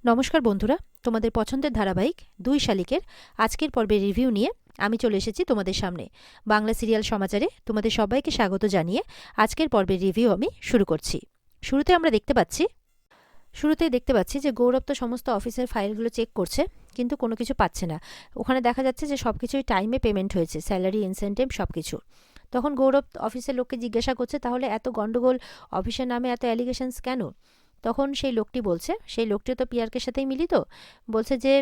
নমস্কার বন্ধুরা, তোমাদের পছন্দের ধারাবাহিক দুই শালিকের আজকের পর্বের রিভিউ নিয়ে আমি চলে এসেছি তোমাদের সামনে। বাংলা সিরিয়াল সমাচারে তোমাদের সবাইকে স্বাগত জানিয়ে আজকের পর্বের রিভিউ আমি শুরু করছি। শুরুতেই দেখতে পাচ্ছি যে গৌরব তো সমস্ত অফিসের ফাইলগুলো চেক করছে, কিন্তু কোনো কিছু পাচ্ছে না। ওখানে দেখা যাচ্ছে যে সব কিছুই টাইমে পেমেন্ট হয়েছে, স্যালারি, ইনসেন্টিভ সব কিছু। তখন গৌরব অফিসের লোককে জিজ্ঞাসা করছে, তাহলে এত গন্ডগোল, অফিসের নামে এত অ্যালিগেশনস কেন? তখন সেই লোকটি বলছে, সেই লোকটিও তো পিয়ারকের সাথেই মিলিত, বলছে যে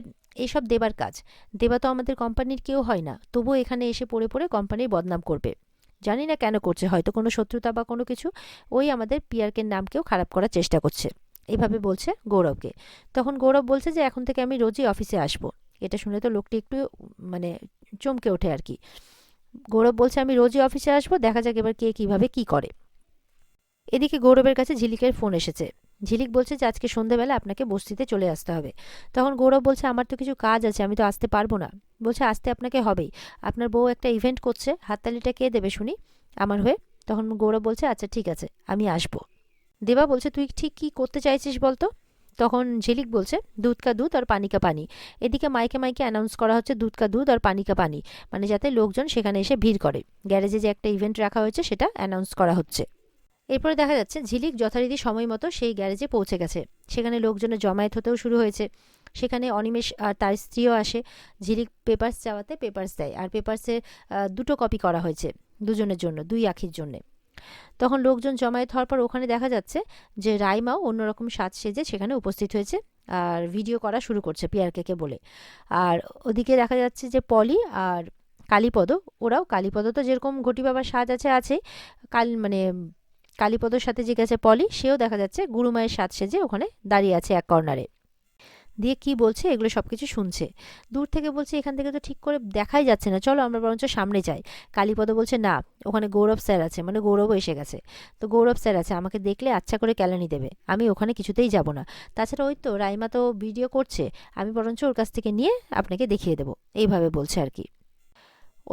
এইসব দেবার কাজ। দেবা তো আমাদের কোম্পানির কেউ হয় না, তবুও এখানে এসে পড়ে পড়ে কোম্পানির বদনাম করবে। জানি না কেন করছে, হয়তো কোনো শত্রুতা বা কোনো কিছু। ওই আমাদের পিয়ারকের নামকেও খারাপ করার চেষ্টা করছে, এইভাবে বলছে গৌরবকে। তখন গৌরব বলছে যে এখন থেকে আমি রোজই অফিসে আসবো। এটা শুনে তো লোকটি একটু মানে চমকে ওঠে আর কি। গৌরব বলছে আমি রোজই অফিসে আসবো, দেখা যাক এবার কে কিভাবে কি করে। এদিকে গৌরবের কাছে ঝিলিকের ফোন এসেছে। ঝিলিক বলছে যে আজকে সন্ধ্যেবেলা আপনাকে বস্তিতে চলে আসতে হবে। তখন গৌরব বলছে আমার তো কিছু কাজ আছে, আমি তো আসতে পারবো না। বলছে আসতে আপনাকে হবেই, আপনার বউ একটা ইভেন্ট করছে, হাততালিটা কে দেবে শুনি আমার হয়ে? তখন গৌরব বলছে আচ্ছা ঠিক আছে, আমি আসবো। দেবা বলছে তুই ঠিক কি করতে চাইছিস বলতো? তখন ঝিলিক বলছে দুধ কা দুধ আর পানি কা পানি। এদিকে মাইকে মাইকে অ্যানাউন্স করা হচ্ছে দুধ কা দুধ আর পানি কা পানি, মানে যাতে লোকজন সেখানে এসে ভিড় করে। গ্যারেজে যে একটা ইভেন্ট রাখা হয়েছে সেটা অ্যানাউন্স করা হচ্ছে। এরপরে দেখা যাচ্ছে ঝিলিক যথারীতি সময় মতো সেই গ্যারেজে পৌঁছে গেছে। সেখানে লোকজনের জমায়েত হতেও শুরু হয়েছে। সেখানে অনিমেষ আর তার স্ত্রীও আসে। ঝিলিক পেপার্স চাওয়াতে পেপার্স দেয়, আর পেপার্সের দুটো কপি করা হয়েছে দুজনের জন্য, দুই আখির জন্যে। তখন লোকজন জমায়েত হওয়ার পর ওখানে দেখা যাচ্ছে যে রাইমাও অন্যরকম সাজ সেজে সেখানে উপস্থিত হয়েছে, আর ভিডিও করা শুরু করছে পিয়ারকে বলে। আর ওদিকে দেখা যাচ্ছে যে পলি আর কালীপদ, ওরাও, কালীপদ তো যেরকম ঘটি বাবার সাজ আছে মানে কালীপদর সাথে যে গেছে পলি, সেও দেখা যাচ্ছে গুরুমায়ের সাজ সেজে ওখানে দাঁড়িয়ে আছে এক কর্নারে। দিয়ে কি বলছে এগুলো সবকিছু শুনছে। দূর থেকে বলছে এখান থেকে তো ঠিক করে দেখাই যাচ্ছে না, চলো আমরা বরঞ্চ সামনে যাই। কালীপদ বলছে না, ওখানে গৌরব স্যার আছে, মানে গৌরবও এসে গেছে। তো গৌরব স্যার আছে, আমাকে দেখলে আচ্ছা করে কেলানি দেবে, আমি ওখানে কিছুতেই যাব না। তাছাড়া ওই তো রাইমা তো ভিডিও করছে, আমি বরঞ্চ ওর কাছ থেকে নিয়ে আপনাকে দেখিয়ে দেবো, এইভাবে বলছে আর কি।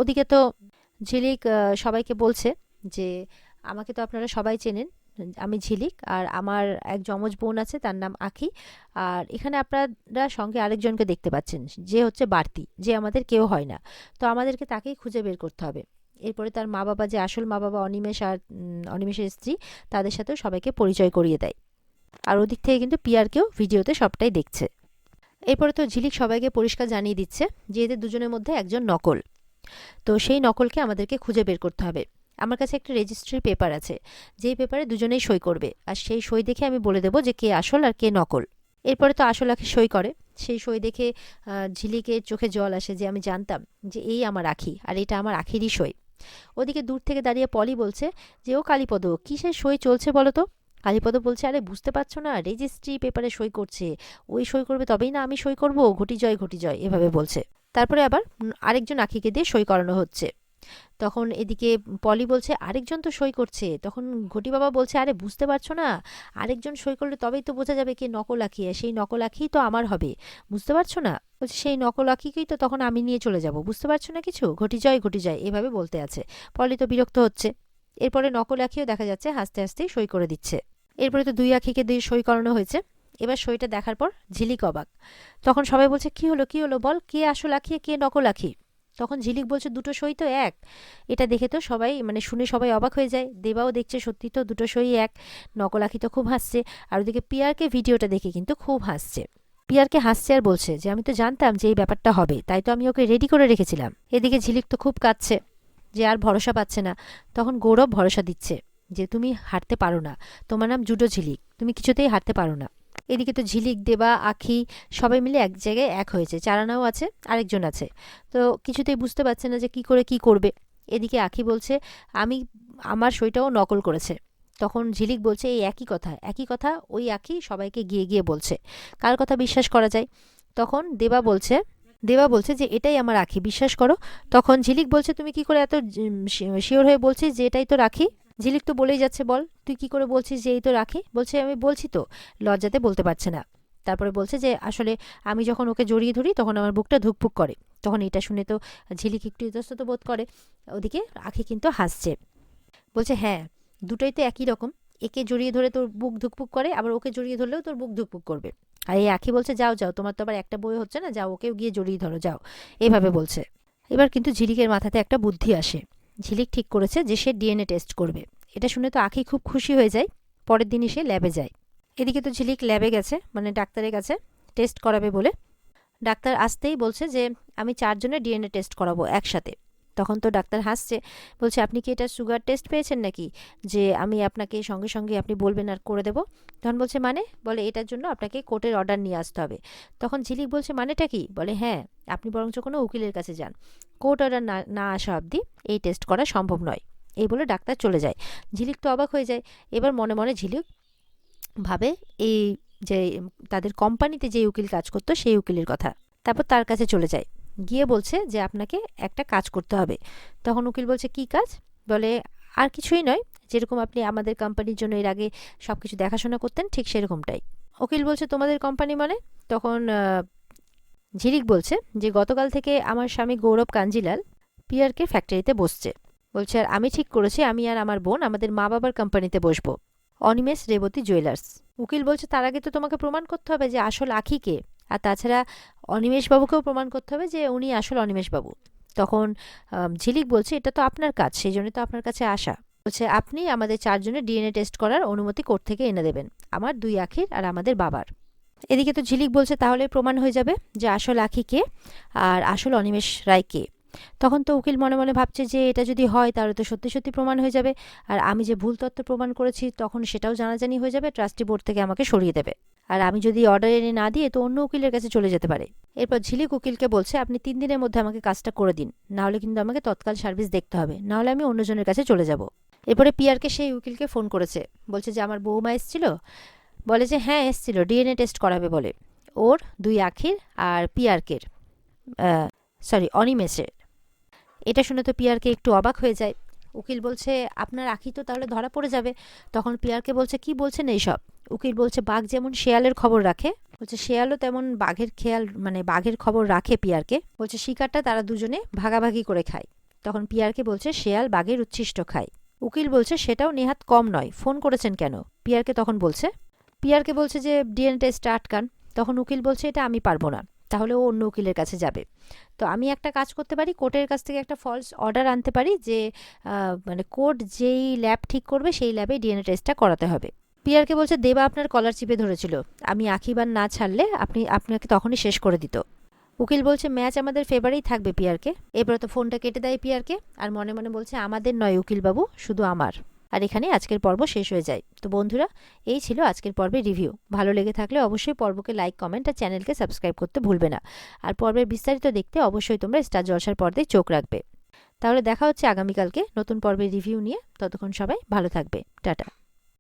ওদিকে তো ঝিলিক সবাইকে বলছে যে আমাকে তো আপনারা সবাই চেনেন, আমি ঝিলিক, আর আমার এক যমজ বোন আছে, তার নাম আঁখি। আর এখানে আপনারা সঙ্গে আরেকজনকে দেখতে পাচ্ছেন, যে হচ্ছে বাড়তি, যে আমাদের কেউ হয় না। তো আমাদেরকে তাকেই খুঁজে বের করতে হবে। এরপরে তার মা বাবা, যে আসল মা বাবা অনিমেষ আর অনিমেষের স্ত্রী, তাদের সাথেও সবাইকে পরিচয় করিয়ে দেয়। আর ওদিক থেকে কিন্তু পিয়ারকেও ভিডিওতে সবটাই দেখছে। এরপরে তো ঝিলিক সবাইকে পরিষ্কার জানিয়ে দিচ্ছে যে এদের দুজনের মধ্যে একজন নকল। তো সেই নকলকে আমাদেরকে খুঁজে বের করতে হবে। আমার কাছে একটা রেজিস্ট্রি পেপার আছে, যেই পেপারে দুজনেই সই করবে, আর সেই সই দেখে আমি বলে দেবো যে কে আসল আর কে নকল। এরপরে তো আসল আঁখি সই করে। সেই সই দেখে ঝিলিকের চোখে জল আসে, যে আমি জানতাম যে এই আমার আঁখি, আর এটা আমার আঁখিরই সই। ওদিকে দূর থেকে দাঁড়িয়ে পলি বলছে যে ও কালীপদ, কিসের সই চলছে বলো তো? কালীপদ বলছে আরে বুঝতে পারছো না, রেজিস্ট্রি পেপারে সই করছে, ওই সই করবে তবেই না আমি সই করব, ঘটি জয় ঘটি জয়, এভাবে বলছে। তারপরে আবার আরেকজন আঁখিকে দিয়ে সই করানো হচ্ছে। তখন এদিকে পলি বলছে আরেকজন তো সই করছে। তখন ঘটি বাবা বলছে আরে বুঝতে পারছো না, আরেকজন সই করলে তবেই তো বোঝা যাবে কে নকল আঁখি, আর সেই নকল আঁখিই তো আমার হবে, বুঝতে পারছো না? বলছে সেই নকল আঁখিকেই তো তখন আমি নিয়ে চলে যাব, বুঝতে পারছো না কিছু, ঘটি যায় এভাবে বলতে আছে। পলি তো বিরক্ত হচ্ছে। এরপরে নকল আঁখিও দেখা যাচ্ছে হাসতে হাসতেই সই করে দিচ্ছে। এরপরে তো দুই আঁখিকে দিয়ে সই করানো হয়েছে। এবার সইটা দেখার পর ঝিলিক অবাক। তখন সবাই বলছে কি হলো কি হলো, বল কে আসল আঁখি কে নকল আঁখি? তখন ঝিলিক বলছে দুটো সই তো এক। এটা দেখে তো সবাই, মানে শুনে সবাই অবাক হয়ে যায়। দেবাও দেখছে সত্যি তো দুটো সই এক। নকল আঁখি তো খুব হাসছে। আর ওদিকে পিয়ারকে ভিডিওটা দেখে কিন্তু খুব হাসছে। পিয়ারকে হাসছে আর বলছে যে আমি তো জানতাম যে এই ব্যাপারটা হবে, তাই তো আমি ওকে রেডি করে রেখেছিলাম। এদিকে ঝিলিক তো খুব কাঁদছে, যে আর ভরসা পাচ্ছে না। তখন গৌরব ভরসা দিচ্ছে যে তুমি হারতে পারো না, তোমার নাম জুডো ঝিলিক, তুমি কিছুতেই হারতে পারো না। এদিকে তো ঝিলিক, দেবা, আঁখি সবাই মিলে এক জায়গায় এক হয়েছে, চারানাও আছে, আরেকজন আছে। তো কিছুতেই বুঝতে পারছে না যে কি করে কি করবে। এদিকে আঁখি বলছে আমি, আমার সইটাও নকল করেছে। তখন ঝিলিক বলছে এই একই কথা একই কথা, ওই আঁখি সবাইকে গিয়ে গিয়ে বলছে, কার কথা বিশ্বাস করা যায়? তখন দেবা বলছে যে এটাই আমার আঁখি, বিশ্বাস করো। তখন ঝিলিক বলছে তুমি কি করে এত শিওর হয়ে বলছিস যে এটাই তো রাখি? ঝিলিক তো বলেই যাচ্ছে বল তুই কি করে বলছিস যে এই তো রাখি? বলছে আমি বলছি তো, লজ্জাতে বলতে পারছে না। তারপরে বলছে যে আসলে আমি যখন ওকে জড়িয়ে ধরি তখন আমার বুকটা ধুকপুক করে। তখন এটা শুনে তো ঝিলিক একটু ইতস্তত বোধ করে। ওদিকে আঁখি কিন্তু হাসছে, বলছে হ্যাঁ, দুটোই তো একই রকম, একে জড়িয়ে ধরে তোর বুক ধুকপুক করে, আবার ওকে জড়িয়ে ধরলেও তোর বুক ধুকপুক করবে। আর এই আখি বলছে, যাও যাও, তোমার তো আবার একটা বই হচ্ছে না, যাও ওকেও গিয়ে জড়িয়ে ধরো, যাও, এইভাবে বলছে। এবার কিন্তু ঝিলিকের মাথাতে একটা বুদ্ধি আসে। ঝিলিক ঠিক করেছে যে সে ডিএনএ টেস্ট করবে। এটা শুনে তো আখি খুব খুশি হয়ে যায়। পরের দিনই সে ল্যাবে যায়। এদিকে তো ঝিলিক ল্যাবে গেছে, মানে ডাক্তারের কাছে টেস্ট করাবে বলে। ডাক্তার আসতেই বলছে যে আমি 4 জনের ডিএনএ টেস্ট করাবো একসাথে। তখন তো ডাক্তার হাসছে, বলছে আপনি কি এটা সুগার টেস্ট পেয়েছেন নাকি, যে আমি আপনাকে সঙ্গে সঙ্গে আপনি বলবেন আর করে দেবো? তখন বলছে মানে, বলে এটার জন্য আপনাকে কোর্টের অর্ডার নিয়ে আসতে হবে। তখন ঝিলিক বলছে মানেটা কি? বলে হ্যাঁ, আপনি বরঞ্চ কোনো উকিলের কাছে যান, কোর্ট অর্ডার না না আসা অবধি এই টেস্ট করা সম্ভব নয়। এই বলে ডাক্তার চলে যায়। ঝিলিক তো অবাক হয়ে যায়। এবার মনে মনে ঝিলিক ভাবে এই যে তাদের কোম্পানিতে যে উকিল কাজ করতো সেই উকিলের কথা। তারপর তার কাছে চলে যায়, গিয়ে বলছে যে আপনাকে একটা কাজ করতে হবে। তখন উকিল বলছে কি কাজ? বলে আর কিছুই নয়, যেরকম আপনি আমাদের কোম্পানির জন্য এর আগে সব কিছু দেখাশোনা করতেন ঠিক সেরকমটাই। উকিল বলছে তোমাদের কোম্পানি মানে? তখন ঝিলিক বলছে যে গতকাল থেকে আমার স্বামী গৌরব কাঞ্জিলাল পিয়ারকে ফ্যাক্টরিতে বসছে। বলছে আর আমি ঠিক করেছি আমি আর আমার বোন আমাদের মা বাবার কোম্পানিতে বসবো, অনিমেষ রেবতী জুয়েলার্স। উকিল বলছে তার আগে তো তোমাকে প্রমাণ করতে হবে যে আসল আখি কে, আর তাছাড়া অনিমেষবাবুকেও প্রমাণ করতে হবে যে উনি আসল অনিমেষবাবু। তখন ঝিলিক বলছে এটা তো আপনার কাজ, সেই জন্য তো আপনার কাছে আসা। বলছে আপনি আমাদের 4 জনের ডিএনএ টেস্ট করার অনুমতি কোর্ট থেকে এনে দেবেন, আমার 2 আখির আর আমাদের বাবার। এদিকে তো ঝিলিক বলছে তাহলে প্রমাণ হয়ে যাবে যে আসল আখি কে আর আসল অনিমেষ রায় কে। তখন তো উকিল মনে মনে ভাবছে যে এটা যদি হয় তাহলে তো সত্যি সত্যি প্রমাণ হয়ে যাবে, আর আমি যে ভুল তথ্য প্রমাণ করেছি তখন সেটাও জানাজানি হয়ে যাবে, ট্রাস্টি বোর্ড থেকে আমাকে সরিয়ে দেবে, আর আমি যদি অর্ডার এনে না দিয়ে তো অন্য উকিলের কাছে চলে যেতে পারে। এরপর ঝিলিক উকিলকে বলছে আপনি 3 দিনের মধ্যে আমাকে কাজটা করে দিন, না হলে কিন্তু আমাকে তৎকাল সার্ভিস দেখতে হবে, না হলে আমি অন্যজনের কাছে চলে যাব। এরপরে পিয়ারকে সেই উকিলকে ফোন করেছে, বলছে যে আমার বৌমা এসেছিল। বলে যে হ্যাঁ এসেছিল, ডিএনএ টেস্ট করাবে বলে, ওর 2 আখির আর পিয়ারকের, সরি অনিমেষের। এটা শুনে তো পিয়ারকে একটু অবাক হয়ে যায়। উকিল বলছে আপনার আখি তো তাহলে ধরা পড়ে যাবে। তখন পিয়ারকে বলছে কি বলছেন এইসব? উকিল বলছে বাঘ যেমন শেয়ালের খবর রাখে, বলছে শেয়ালও তেমন বাঘের খেয়াল, মানে বাঘের খবর রাখে পিয়ারকে। বলছে শিকারটা তারা দুজনে ভাগাভাগি করে খায়। তখন পিয়ারকে বলছে শেয়াল বাঘের উচ্ছিষ্ট খায়। উকিল বলছে সেটাও নেহাত কম নয়, ফোন করেছেন কেন? পিয়ারকে তখন বলছে, পিয়ারকে বলছে যে ডিএনএ টেস্ট আটকান। তখন উকিল বলছে এটা আমি পারবো না, তাহলে ও অন্য উকিলের কাছে যাবে। তো আমি একটা কাজ করতে পারি, কোর্টের কাছ থেকে একটা ফলস অর্ডার আনতে পারি যে মানে কোর্ট যেই ল্যাব ঠিক করবে সেই ল্যাবে ডিএনএ টেস্টটা করাতে হবে। পিয়ারকে বলছে দেবা আপনার কলার চিপে ধরেছিল, আমি আখিবার না ছাড়লে আপনাকে তখনই শেষ করে দিত। উকিল বলছে ম্যাচ আমাদের ফেভারেই থাকবে পিয়ারকে। এরপরে তো ফোনটা কেটে দেয় পিয়ারকে, আর মনে মনে বলছে আমাদের নয় উকিলবাবু, শুধু আমার। আর এখানে আজকের পর্ব শেষ হয়ে যায়। তো বন্ধুরা, এই ছিল আজকের পর্বের রিভিউ। ভালো লেগে থাকলে অবশ্যই পর্বকে লাইক, কমেন্ট আর চ্যানেলকে সাবস্ক্রাইব করতে ভুলবে না। আর পর্বের বিস্তারিত দেখতে অবশ্যই তোমরা স্টার জলসার পর্দায় চোখ রাখবে। তাহলে দেখা হচ্ছে আগামীকালকে নতুন পর্বের রিভিউ নিয়ে। ততক্ষণ সবাই ভালো থাকবে। টাটা।